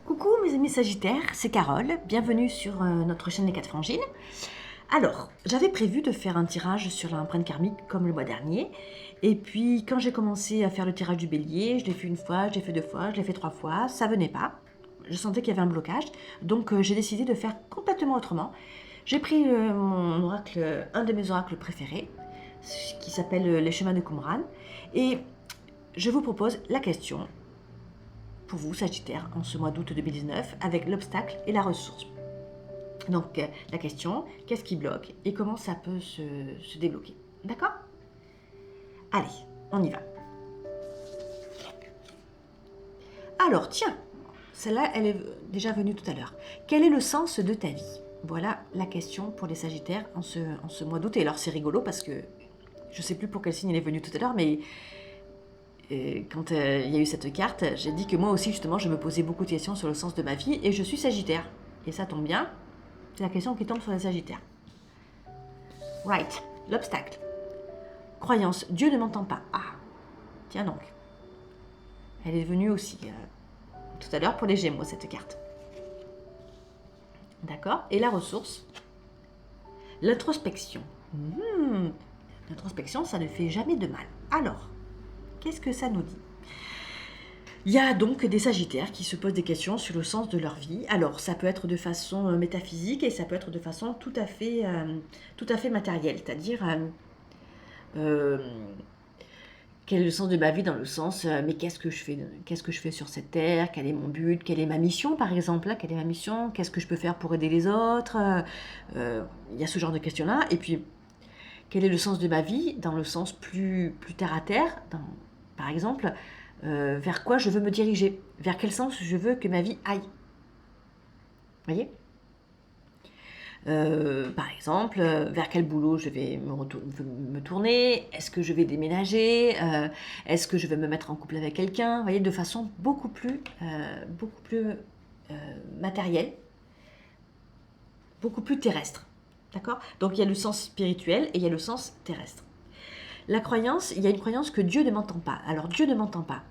Coucou mes amis Sagittaires, c'est Carole, bienvenue sur notre chaîne Les 4 Frangines. Alors, j'avais prévu de faire un tirage sur l'empreinte karmique comme le mois dernier, et puis quand j'ai commencé à faire le tirage du bélier, je l'ai fait une fois, je l'ai fait deux fois, je l'ai fait trois fois, ça venait pas, je sentais qu'il y avait un blocage, donc j'ai décidé de faire complètement autrement. J'ai pris mon oracle, un de mes oracles préférés, qui s'appelle Les Chemins de Qumran, et je vous propose la question pour vous, Sagittaire, en ce mois d'août 2019, avec l'obstacle et la ressource. Donc, la question, qu'est-ce qui bloque et comment ça peut se débloquer? D'accord? Allez, on y va. Alors, tiens, celle-là, elle est déjà venue tout à l'heure. Quel est le sens de ta vie? Voilà la question pour les Sagittaires en ce mois d'août. Et alors, c'est rigolo parce que je ne sais plus pour quel signe elle est venue tout à l'heure, mais quand il y a eu cette carte, j'ai dit que moi aussi, justement, je me posais beaucoup de questions sur le sens de ma vie et je suis Sagittaire. Et ça tombe bien, c'est la question qui tombe sur les Sagittaires. Right, l'obstacle. Croyance, Dieu ne m'entend pas. Ah, tiens donc. Elle est venue aussi tout à l'heure pour les Gémeaux, cette carte. D'accord? Et la ressource, l'introspection. L'introspection, ça ne fait jamais de mal. Alors, qu'est-ce que ça nous dit? Il y a donc des Sagittaires qui se posent des questions sur le sens de leur vie. Alors, ça peut être de façon métaphysique et ça peut être de façon tout à fait matérielle. C'est-à-dire, quel est le sens de ma vie dans le sens, mais qu'est-ce que je fais sur cette terre? Quel est mon but? Quelle est ma mission, par exemple? Là, quelle est ma mission? Qu'est-ce que je peux faire pour aider les autres? Il y a ce genre de questions-là. Et puis, quel est le sens de ma vie dans le sens plus terre à terre, par exemple, vers quoi je veux me diriger, vers quel sens je veux que ma vie aille. Vous voyez? Par exemple, vers quel boulot je vais me tourner? Est-ce que je vais déménager? Est-ce que je vais me mettre en couple avec quelqu'un? Vous voyez, de façon beaucoup plus matérielle, beaucoup plus terrestre. D'accord? Donc il y a le sens spirituel et il y a le sens terrestre. La croyance, il y a une croyance que Dieu ne m'entend pas. Alors Dieu ne m'entend pas.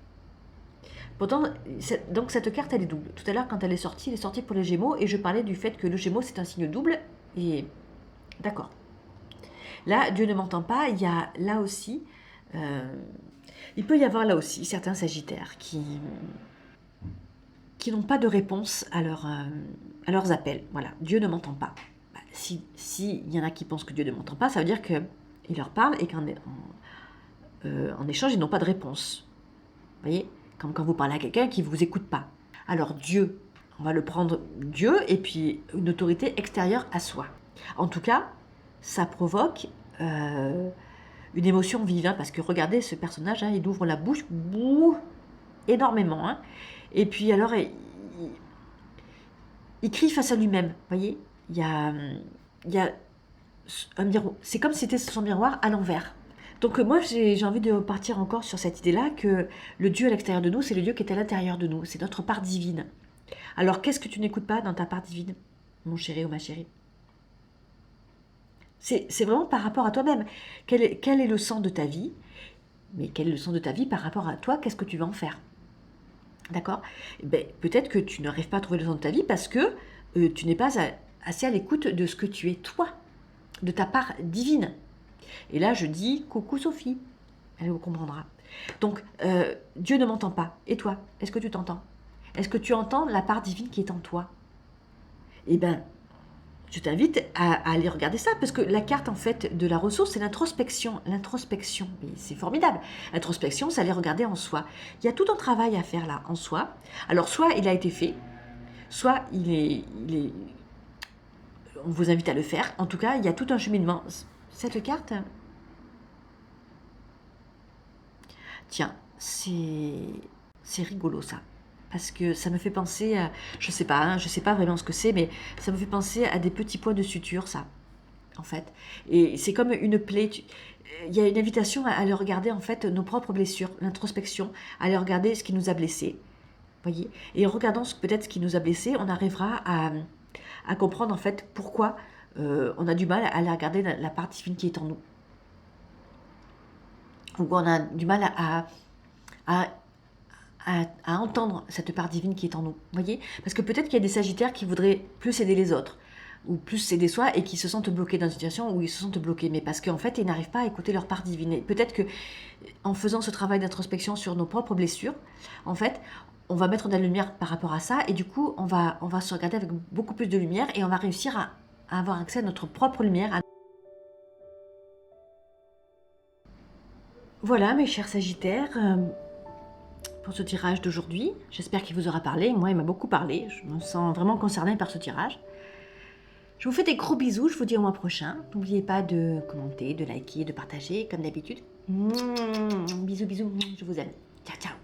Pourtant, donc cette carte, elle est double. Tout à l'heure, quand elle est sortie pour les Gémeaux, et je parlais du fait que le Gémeaux, c'est un signe double, et d'accord. Là, Dieu ne m'entend pas, il y a là aussi, il peut y avoir là aussi certains Sagittaires qui n'ont pas de réponse à leurs appels. Voilà, Dieu ne m'entend pas. Bah, si y en a qui pensent que Dieu ne m'entend pas, ça veut dire qu'il leur parle et qu'en échange, ils n'ont pas de réponse. Vous voyez? Comme quand vous parlez à quelqu'un qui ne vous écoute pas. Alors Dieu, on va le prendre Dieu et puis une autorité extérieure à soi. En tout cas, ça provoque une émotion vive, hein, parce que regardez ce personnage, hein, il ouvre la bouche énormément. Hein, et puis alors, il crie face à lui-même. Vous voyez? Il y a un miroir. C'est comme si c'était son miroir à l'envers. Donc moi, j'ai envie de repartir encore sur cette idée-là que le Dieu à l'extérieur de nous, c'est le Dieu qui est à l'intérieur de nous. C'est notre part divine. Alors, qu'est-ce que tu n'écoutes pas dans ta part divine, mon chéri ou ma chérie? C'est vraiment par rapport à toi-même. Quel est le sens de ta vie? Mais quel est le sens de ta vie par rapport à toi? Qu'est-ce que tu vas en faire? D'accord? Peut-être que tu n'arrives pas à trouver le sens de ta vie parce que tu n'es pas assez à l'écoute de ce que tu es toi, de ta part divine. Et là, je dis coucou Sophie, elle vous comprendra. Donc, Dieu ne m'entend pas. Et toi, est-ce que tu t'entends? Est-ce que tu entends la part divine qui est en toi? Eh bien, je t'invite à aller regarder ça, parce que la carte, en fait, de la ressource, c'est l'introspection. L'introspection, c'est formidable. L'introspection, c'est aller regarder en soi. Il y a tout un travail à faire là, en soi. Alors, soit il a été fait, soit on vous invite à le faire. En tout cas, il y a tout un cheminement. Cette carte, tiens, c'est rigolo ça, parce que ça me fait penser à, je sais pas vraiment ce que c'est, mais ça me fait penser à des petits points de suture, ça, en fait. Et c'est comme une plaie. Il y a une invitation à aller regarder en fait nos propres blessures, l'introspection, à aller regarder ce qui nous a blessés, voyez. Et en regardant peut-être ce qui nous a blessés, on arrivera à comprendre en fait pourquoi on a du mal à aller regarder la part divine qui est en nous. Ou on a du mal à à entendre cette part divine qui est en nous. Voyez? Parce que peut-être qu'il y a des Sagittaires qui voudraient plus aider les autres, ou plus aider soi, et qui se sentent bloqués dans une situation où ils se sentent bloqués, mais parce qu'en fait, ils n'arrivent pas à écouter leur part divine. Et peut-être que en faisant ce travail d'introspection sur nos propres blessures, en fait, on va mettre de la lumière par rapport à ça, et du coup, on va se regarder avec beaucoup plus de lumière, et on va réussir à avoir accès à notre propre lumière. Voilà, mes chers Sagittaires, pour ce tirage d'aujourd'hui. J'espère qu'il vous aura parlé. Moi, il m'a beaucoup parlé. Je me sens vraiment concernée par ce tirage. Je vous fais des gros bisous. Je vous dis au mois prochain. N'oubliez pas de commenter, de liker, de partager, comme d'habitude. Bisous, bisous. Je vous aime. Ciao, ciao.